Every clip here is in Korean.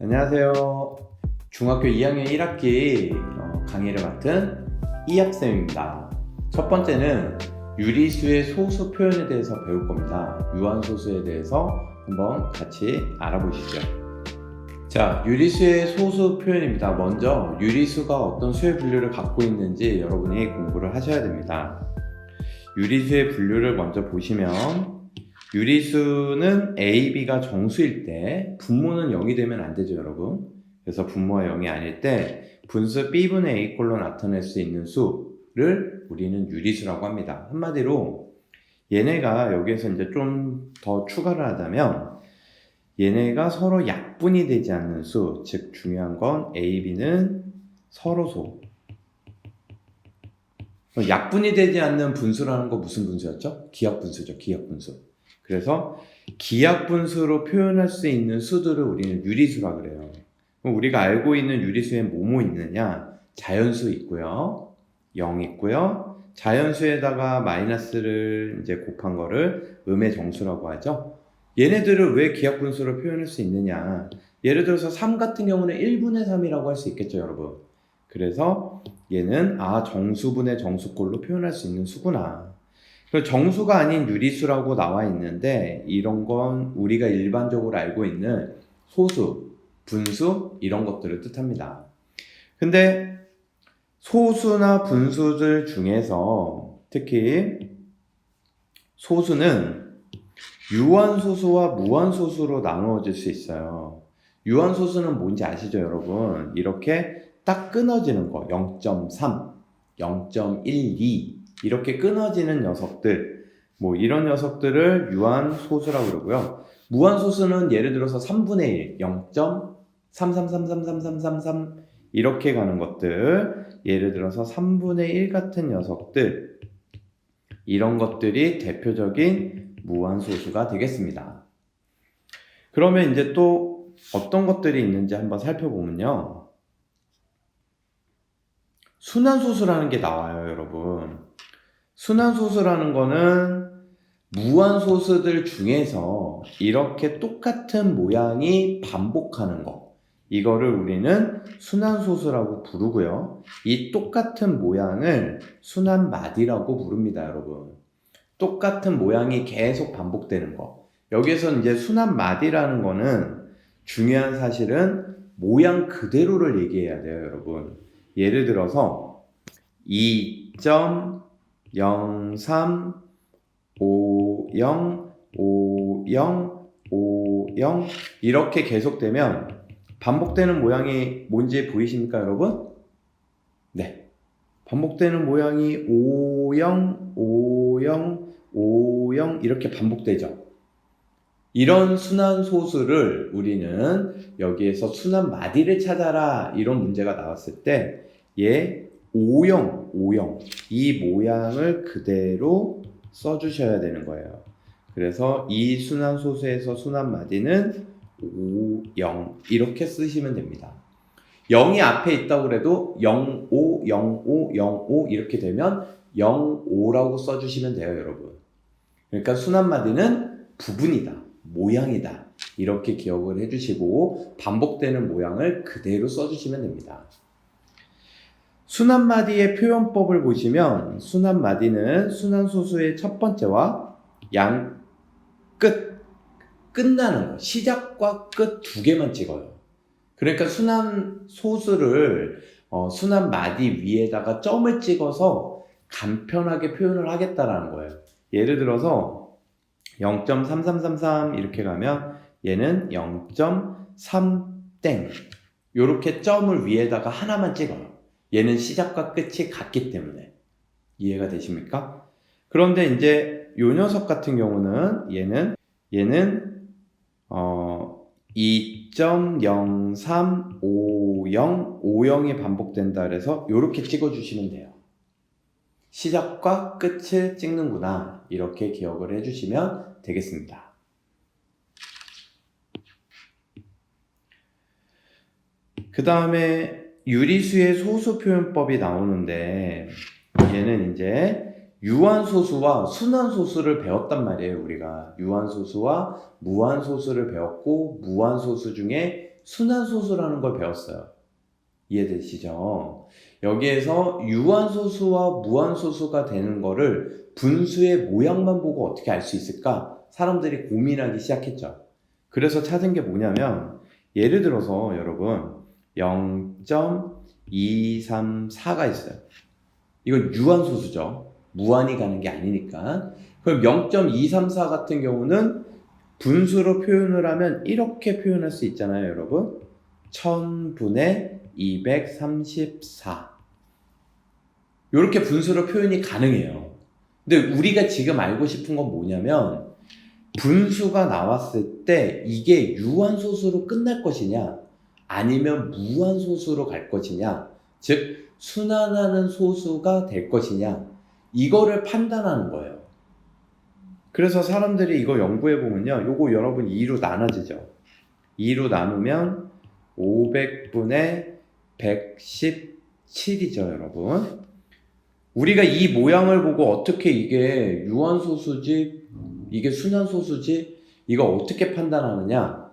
안녕하세요. 중학교 2학년 1학기 강의를 맡은 이학쌤입니다. 첫 번째는 유리수의 소수 표현에 대해서 배울 겁니다. 유한소수에 대해서 한번 같이 알아보시죠. 자, 유리수의 소수 표현입니다. 먼저 유리수가 어떤 수의 분류를 갖고 있는지 여러분이 공부를 하셔야 됩니다. 유리수의 분류를 먼저 보시면 유리수는 A, B가 정수일 때 분모는 0이 되면 안 되죠, 여러분. 그래서 분모가 0이 아닐 때 분수 B분의 A꼴로 나타낼 수 있는 수를 우리는 유리수라고 합니다. 한마디로 얘네가 여기에서 이제 좀 더 추가를 하자면 얘네가 서로 약분이 되지 않는 수, 즉 중요한 건 A, B는 서로소. 약분이 되지 않는 분수라는 거 무슨 분수였죠? 기하분수죠, 기하분수. 그래서 기하분수로 표현할 수 있는 수들을 우리는 유리수라 그래요. 그럼 우리가 알고 있는 유리수에 뭐뭐 있느냐? 자연수 있고요, 0 있고요, 자연수에다가 마이너스를 이제 곱한 거를 음의 정수라고 하죠. 얘네들을 왜 기하분수로 표현할 수 있느냐? 예를 들어서 3 같은 경우는 1분의 3이라고 할 수 있겠죠, 여러분. 그래서 얘는 정수분의 정수꼴로 표현할 수 있는 수구나. 정수가 아닌 유리수라고 나와 있는데 이런 건 우리가 일반적으로 알고 있는 소수, 분수 이런 것들을 뜻합니다. 근데 소수나 분수들 중에서 특히 소수는 유한소수와 무한소수로 나누어질 수 있어요. 유한소수는 뭔지 아시죠, 여러분? 이렇게 딱 끊어지는 거 0.3, 0.12 이렇게 끊어지는 녀석들, 뭐 이런 녀석들을 유한소수라고 그러고요. 무한소수는 예를 들어서 3분의 1, 0.3333333 이렇게 가는 것들, 예를 들어서 3분의 1 같은 녀석들, 이런 것들이 대표적인 무한소수가 되겠습니다. 그러면 이제 또 어떤 것들이 있는지 한번 살펴보면요. 순환소수라는 게 나와요, 여러분. 순환소수라는 거는 무한소수들 중에서 이렇게 똑같은 모양이 반복하는 거, 이거를 우리는 순환소수라고 부르고요. 이 똑같은 모양을 순환마디라고 부릅니다, 여러분. 똑같은 모양이 계속 반복되는 거. 여기에서 이제 순환마디라는 거는 중요한 사실은 모양 그대로를 얘기해야 돼요, 여러분. 예를 들어서 2.03 50 50 50 이렇게 계속되면 반복되는 모양이 뭔지 보이십니까, 여러분? 네, 반복되는 모양이 50 50 50 이렇게 반복되죠. 이런 순환소수를 우리는 여기에서 순환마디를 찾아라 이런 문제가 나왔을 때 얘 50 이 모양을 그대로 써주셔야 되는 거예요. 그래서 이 순환소수에서 순환마디는 50 이렇게 쓰시면 됩니다. 0이 앞에 있다고 그래도 05 05 05 이렇게 되면 05라고 써주시면 돼요, 여러분. 그러니까 순환마디는 부분이다, 모양이다, 이렇게 기억을 해주시고 반복되는 모양을 그대로 써주시면 됩니다. 순환마디의 표현법을 보시면 순환마디는 순환소수의 첫 번째와 끝나는 거, 시작과 끝 두 개만 찍어요. 그러니까 순환소수를 순환마디 위에다가 점을 찍어서 간편하게 표현을 하겠다라는 거예요. 예를 들어서 0.3333 이렇게 가면 얘는 0.3땡 이렇게 점을 위에다가 하나만 찍어요. 얘는 시작과 끝이 같기 때문에. 이해가 되십니까? 그런데 이제 요 녀석 같은 경우는 얘는 2.0350 50이 반복된다 그래서 이렇게 찍어주시면 돼요. 시작과 끝을 찍는구나, 이렇게 기억을 해주시면 되겠습니다. 그 다음에 유리수의 소수 표현법이 나오는데 얘는 이제 유한소수와 순환소수를 배웠단 말이에요. 우리가 유한소수와 무한소수를 배웠고 무한소수 중에 순환소수라는 걸 배웠어요. 이해되시죠? 여기에서 유한소수와 무한소수가 되는 거를 분수의 모양만 보고 어떻게 알 수 있을까? 사람들이 고민하기 시작했죠. 그래서 찾은 게 뭐냐면, 예를 들어서 여러분 0.234가 있어요. 이건 유한소수죠. 무한이 가는 게 아니니까. 그럼 0.234 같은 경우는 분수로 표현을 하면 이렇게 표현할 수 있잖아요, 여러분. 1000분의 234. 이렇게 분수로 표현이 가능해요. 근데 우리가 지금 알고 싶은 건 뭐냐면, 분수가 나왔을 때 이게 유한소수로 끝날 것이냐, 아니면 무한소수로 갈 것이냐, 즉 순환하는 소수가 될 것이냐, 이거를 판단하는 거예요. 그래서 사람들이 이거 연구해보면요, 요거 여러분 2로 나눠지죠. 2로 나누면 500분의 117이죠, 여러분. 우리가 이 모양을 보고 어떻게 이게 유한소수지, 이게 순환소수지, 이거 어떻게 판단하느냐?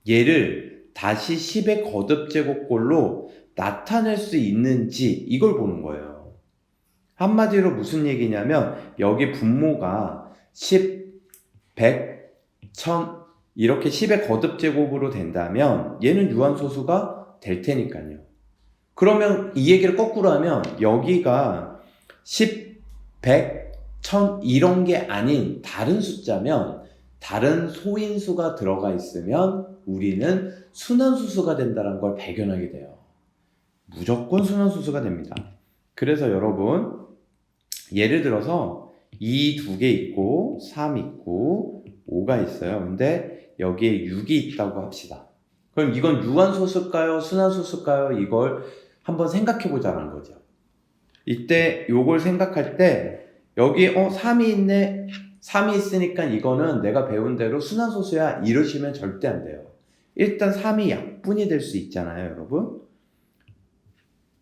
얘를 다시 10의 거듭제곱꼴로 나타낼 수 있는지 이걸 보는 거예요. 한마디로 무슨 얘기냐면, 여기 분모가 10, 100, 1000 이렇게 10의 거듭제곱으로 된다면 얘는 유한소수가 될 테니까요. 그러면 이 얘기를 거꾸로 하면 여기가 10, 100, 1000 이런 게 아닌 다른 숫자면, 다른 소인수가 들어가 있으면 우리는 순환소수가 된다는 걸 발견하게 돼요. 무조건 순환소수가 됩니다. 그래서 여러분, 예를 들어서 2 두 개 있고 3 있고 5가 있어요. 근데 여기에 6이 있다고 합시다. 그럼 이건 유한소수일까요? 순환소수일까요? 이걸 한번 생각해 보자는 거죠. 이때 요걸 생각할 때 여기 3이 있네. 3이 있으니까 이거는 내가 배운 대로 순환소수야, 이러시면 절대 안 돼요. 일단 3이 약분이 될 수 있잖아요, 여러분.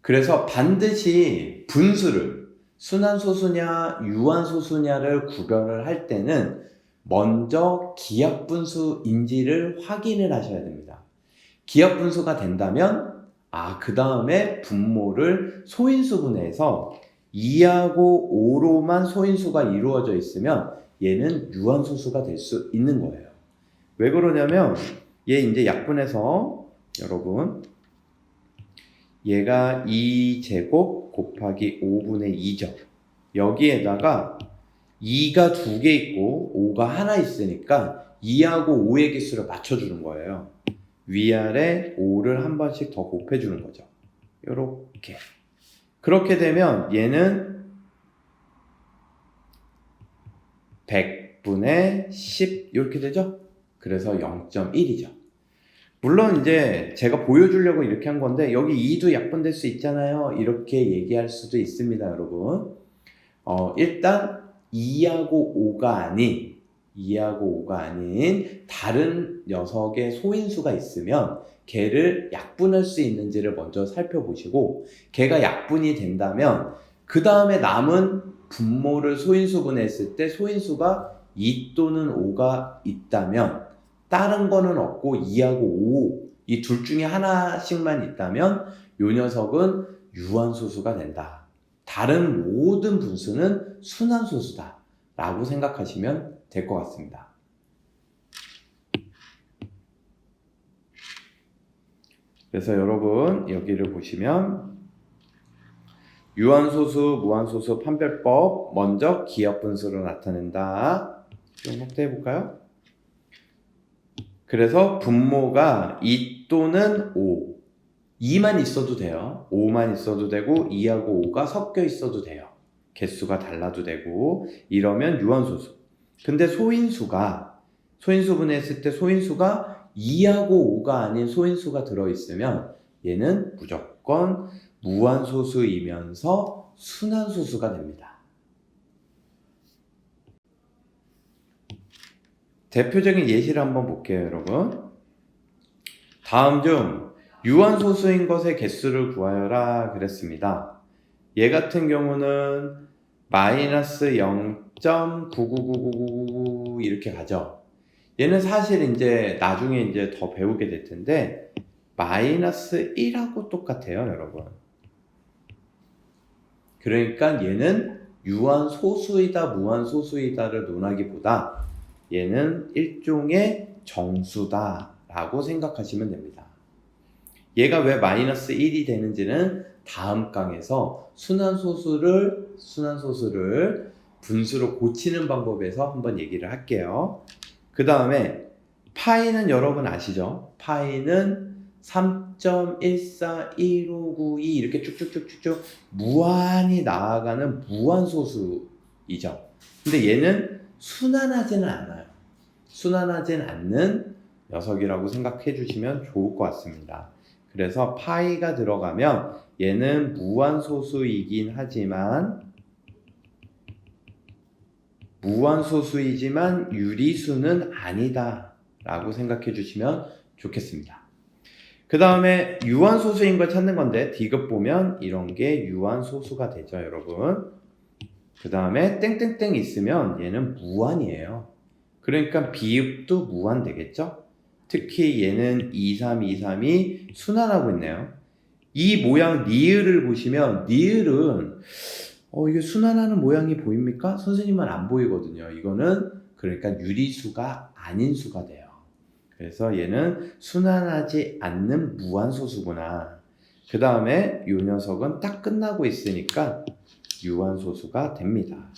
그래서 반드시 분수를 순환소수냐 유한소수냐를 구별을 할 때는 먼저 기하분수인지를 확인을 하셔야 됩니다. 기하분수가 된다면 그 다음에 분모를 소인수분해해서 2하고 5로만 소인수가 이루어져 있으면 얘는 유한소수가 될 수 있는 거예요. 왜 그러냐면 얘 이제 약분해서 여러분, 얘가 2제곱 곱하기 5분의 2죠. 여기에다가 2가 두 개 있고 5가 하나 있으니까 2하고 5의 개수를 맞춰주는 거예요. 위아래 5를 한 번씩 더 곱해주는 거죠. 요렇게. 그렇게 되면 얘는 100분의 10 이렇게 되죠. 그래서 0.1이죠. 물론 이제 제가 보여주려고 이렇게 한 건데, 여기 2도 약분될 수 있잖아요. 이렇게 얘기할 수도 있습니다, 여러분. 일단 2하고 5가 아닌 다른 녀석의 소인수가 있으면 걔를 약분할 수 있는지를 먼저 살펴보시고, 걔가 약분이 된다면 그 다음에 남은 분모를 소인수분해했을 때 소인수가 2 또는 5가 있다면, 다른 거는 없고 2하고 5, 이 둘 중에 하나씩만 있다면 요 녀석은 유한소수가 된다. 다른 모든 분수는 순환소수다 라고 생각하시면 될 것 같습니다. 그래서 여러분, 여기를 보시면 유한소수, 무한소수 판별법, 먼저 기하분수로 나타낸다. 좀 확대해 볼까요? 그래서 분모가 2 또는 5, 2만 있어도 돼요. 5만 있어도 되고 2하고 5가 섞여 있어도 돼요. 개수가 달라도 되고, 이러면 유한소수. 근데 소인수분해했을 때 소인수가 2하고 5가 아닌 소인수가 들어있으면 얘는 무조건 무한소수이면서 순환소수가 됩니다. 대표적인 예시를 한번 볼게요, 여러분. 다음 중 유한소수인 것의 개수를 구하여라 그랬습니다. 얘 같은 경우는 마이너스 0.99999 이렇게 가죠. 얘는 사실 이제 나중에 이제 더 배우게 될 텐데 마이너스 1하고 똑같아요, 여러분. 그러니까 얘는 유한소수이다, 무한소수이다를 논하기보다 얘는 일종의 정수다 라고 생각하시면 됩니다. 얘가 왜 마이너스 1이 되는지는 다음 강에서 순환소수를 분수로 고치는 방법에서 한번 얘기를 할게요. 그 다음에 파이는 여러분 아시죠? 파이는 3.141592 이렇게 쭉쭉쭉쭉 무한히 나아가는 무한소수이죠. 근데 얘는 순환하지는 않아요. 순환하진 않는 녀석이라고 생각해 주시면 좋을 것 같습니다. 그래서 파이가 들어가면 얘는 무한소수이긴 하지만 무한소수이지만 유리수는 아니다 라고 생각해 주시면 좋겠습니다. 그 다음에 유한소수인 걸 찾는 건데 디귿 보면 이런 게 유한소수가 되죠, 여러분. 그 다음에 땡땡땡 있으면 얘는 무한이에요. 그러니까 비읍도 무한 되겠죠? 특히 얘는 2323이 순환하고 있네요. 이 모양 니을을 보시면 니을은 이게 순환하는 모양이 보입니까? 선생님은 안 보이거든요. 이거는 그러니까 유리수가 아닌 수가 돼요. 그래서 얘는 순환하지 않는 무한소수구나. 그 다음에 이 녀석은 딱 끝나고 있으니까 유한소수가 됩니다.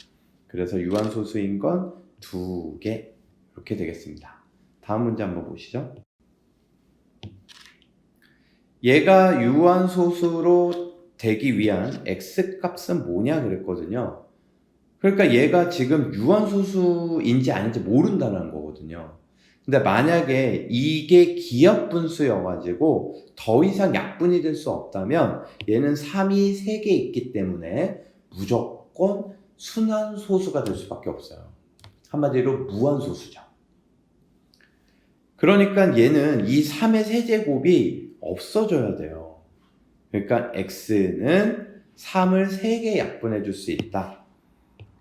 그래서 유한소수인 건 2개 이렇게 되겠습니다. 다음 문제 한번 보시죠. 얘가 유한소수로 되기 위한 x값은 뭐냐 그랬거든요. 그러니까 얘가 지금 유한소수인지 아닌지 모른다는 거거든요. 근데 만약에 이게 기하분수여가지고 더 이상 약분이 될 수 없다면 얘는 3이 3개 있기 때문에 무조건 순환소수가 될 수밖에 없어요. 한마디로 무한소수죠. 그러니까 얘는 이 3의 세제곱이 없어져야 돼요. 그러니까 x는 3을 3개 약분해 줄 수 있다.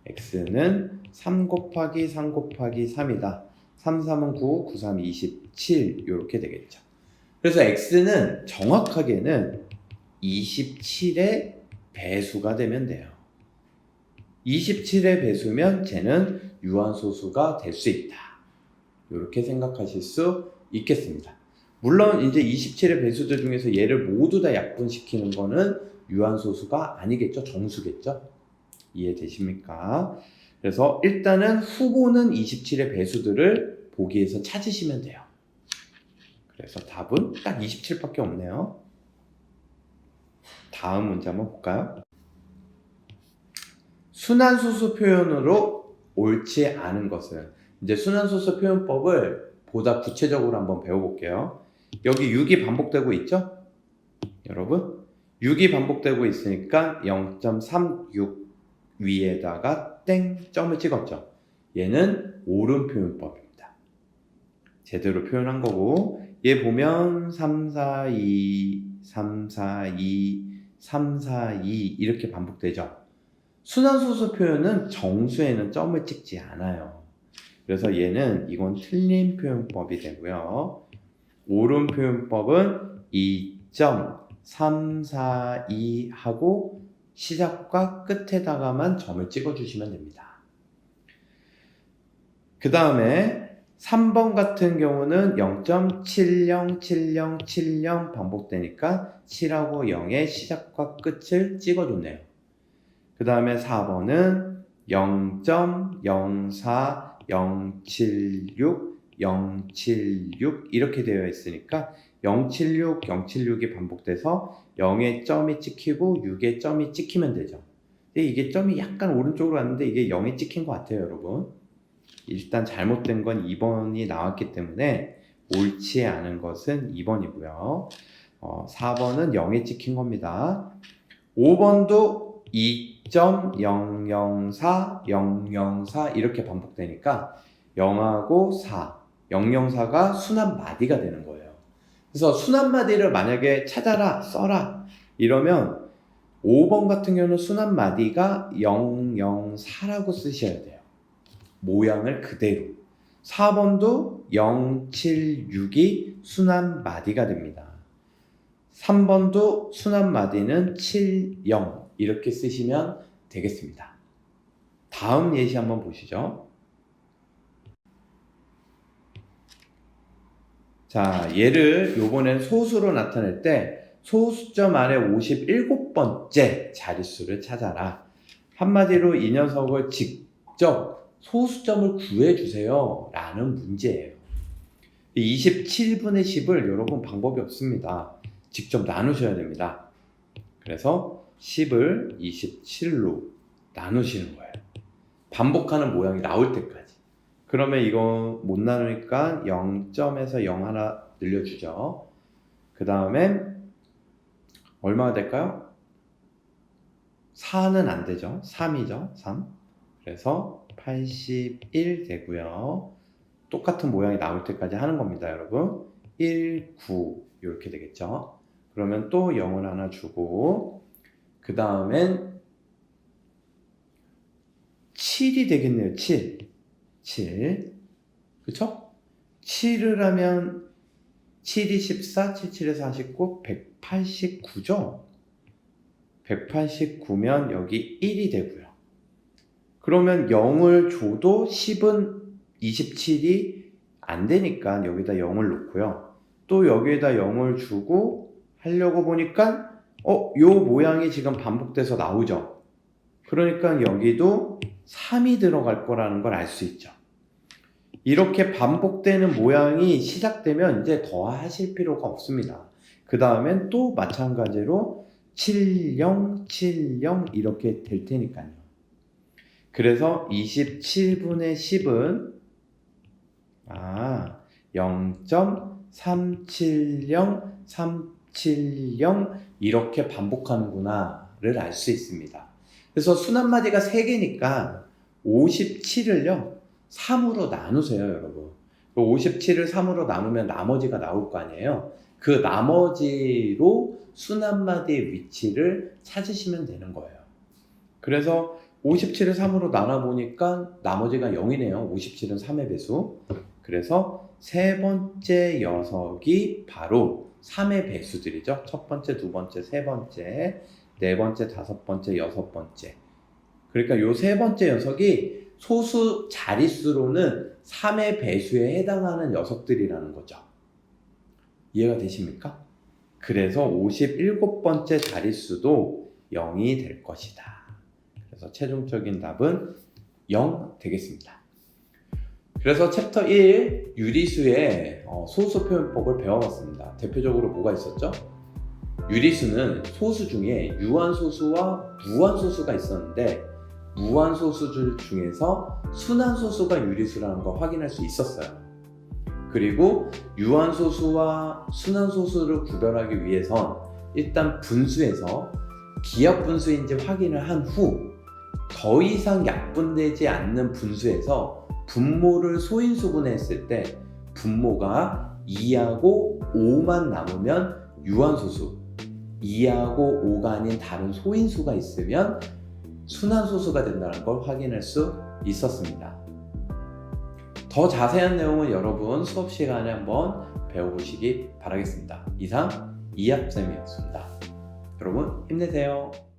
x는 3 곱하기 3 곱하기 3이다. 3, 3은 9, 9, 3, 27 이렇게 되겠죠. 그래서 x는 정확하게는 27의 배수가 되면 돼요. 27의 배수면 쟤는 유한소수가 될 수 있다. 이렇게 생각하실 수 있겠습니다. 물론 이제 27의 배수들 중에서 얘를 모두 다 약분시키는 거는 유한소수가 아니겠죠. 정수겠죠. 이해되십니까? 그래서 일단은 후보는 27의 배수들을 보기에서 찾으시면 돼요. 그래서 답은 딱 27밖에 없네요. 다음 문제 한번 볼까요? 순환소수 표현으로 옳지 않은 것은, 이제 순환소수 표현법을 보다 구체적으로 한번 배워볼게요. 여기 6이 반복되고 있죠? 여러분 6이 반복되고 있으니까 0.36 위에다가 땡 점을 찍었죠. 얘는 옳은 표현법입니다. 제대로 표현한 거고, 얘 보면 3, 4, 2, 3, 4, 2, 3, 4, 2 이렇게 반복되죠. 순환소수 표현은 정수에는 점을 찍지 않아요. 그래서 얘는 이건 틀린 표현법이 되고요. 옳은 표현법은 2.342 하고 시작과 끝에다가만 점을 찍어주시면 됩니다. 그 다음에 3번 같은 경우는 0.707070 반복되니까 7하고 0의 시작과 끝을 찍어줬네요. 그 다음에 4번은 0.04 076 076 이렇게 되어 있으니까 076, 076이 반복돼서 0의 점이 찍히고 6의 점이 찍히면 되죠. 근데 이게 점이 약간 오른쪽으로 왔는데 이게 0이 찍힌 것 같아요, 여러분. 일단 잘못된 건 2번이 나왔기 때문에 옳지 않은 것은 2번이고요. 4번은 0이 찍힌 겁니다. 5번도 2.004, 004 이렇게 반복되니까 0하고 4, 004가 순환마디가 되는 거예요. 그래서 순환마디를 만약에 찾아라, 써라 이러면 5번 같은 경우는 순환마디가 004라고 쓰셔야 돼요. 모양을 그대로. 4번도 076이 순환마디가 됩니다. 3번도 순환마디는 70 이렇게 쓰시면 되겠습니다. 다음 예시 한번 보시죠. 자, 얘를 요번엔 소수로 나타낼 때 소수점 아래 57번째 자릿수를 찾아라. 한마디로 이 녀석을 직접 소수점을 구해주세요 라는 문제예요. 27분의 10을 여러분 방법이 없습니다. 직접 나누셔야 됩니다. 그래서 10을 27로 나누시는 거예요. 반복하는 모양이 나올 때까지. 그러면 이거 못 나누니까 0점에서 0 하나 늘려주죠. 그 다음에 얼마가 될까요? 4는 안 되죠. 3이죠. 3. 그래서 81 되고요. 똑같은 모양이 나올 때까지 하는 겁니다, 여러분. 1, 9 이렇게 되겠죠. 그러면 또 0을 하나 주고 그 다음엔 7이 되겠네요. 7. 그쵸? 7을 하면 7이 14, 77에서 49, 189죠? 189면 여기 1이 되고요. 그러면 0을 줘도 10은 27이 안 되니까 여기다 0을 놓고요. 또 여기에다 0을 주고 하려고 보니까 요 모양이 지금 반복돼서 나오죠. 그러니까 여기도 3이 들어갈 거라는 걸 알 수 있죠. 이렇게 반복되는 모양이 시작되면 이제 더 하실 필요가 없습니다. 그 다음엔 또 마찬가지로 70, 70 이렇게 될 테니까요. 그래서 27분의 10은 0.370 이렇게 반복하는구나를 알 수 있습니다. 그래서 순환마디가 3개니까 57을요 3으로 나누세요, 여러분. 57을 3으로 나누면 나머지가 나올 거 아니에요. 그 나머지로 순환마디의 위치를 찾으시면 되는 거예요. 그래서 57을 3으로 나눠보니까 나머지가 0이네요. 57은 3의 배수. 그래서 세 번째 녀석이 바로 3의 배수들이죠. 첫 번째, 두 번째, 세 번째, 네 번째, 다섯 번째, 여섯 번째. 그러니까 요 세 번째 녀석이 소수 자릿수로는 3의 배수에 해당하는 녀석들이라는 거죠. 이해가 되십니까? 그래서 57번째 자릿수도 0이 될 것이다. 그래서 최종적인 답은 0 되겠습니다. 그래서 챕터 1 유리수의 소수 표현법을 배워봤습니다. 대표적으로 뭐가 있었죠? 유리수는 소수 중에 유한소수와 무한소수가 있었는데 무한소수들 중에서 순환소수가 유리수라는 걸 확인할 수 있었어요. 그리고 유한소수와 순환소수를 구별하기 위해선 일단 분수에서 기하분수인지 확인을 한 후 더 이상 약분되지 않는 분수에서 분모를 소인수분해 했을 때 분모가 2하고 5만 남으면 유한소수, 2하고 5가 아닌 다른 소인수가 있으면 순환소수가 된다는 걸 확인할 수 있었습니다. 더 자세한 내용은 여러분 수업 시간에 한번 배워보시기 바라겠습니다. 이상 이합쌤이었습니다. 여러분 힘내세요.